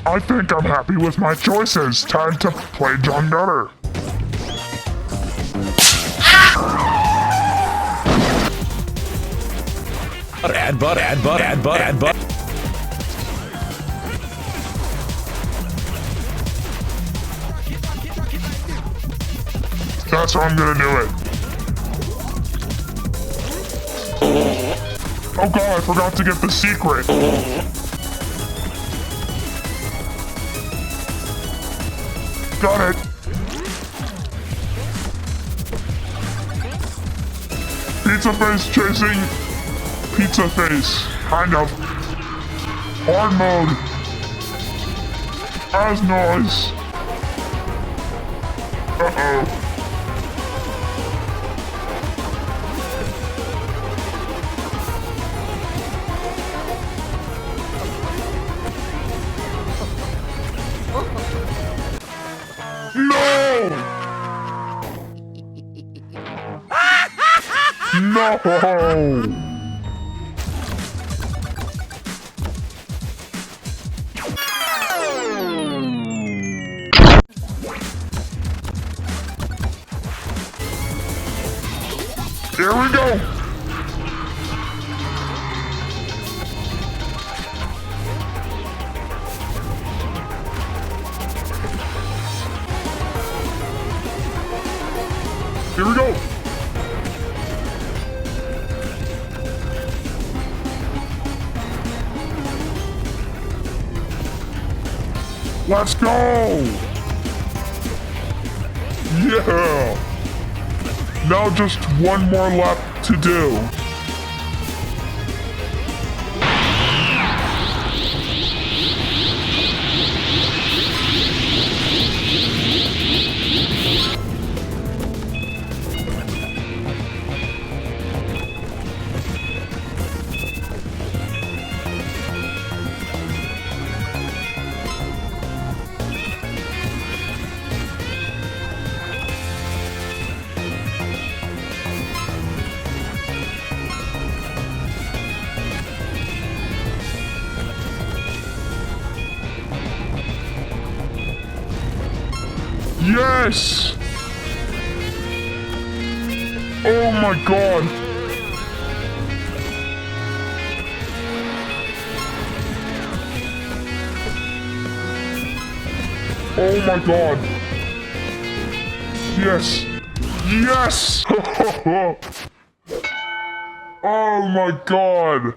I think I'm happy with my choices. Time to play John Nutter. Add butt. That's how I'm gonna do it. Oh god, I forgot to get the secret. Got it. Pizza face chasing pizza face. Kind of. Hard mode. As noise. Uh-oh. No! No! Here we go! Here we go! Let's go! Yeah! Now just one more lap to do. Yes! Oh my god! Oh my god! Yes! Yes! Oh my god!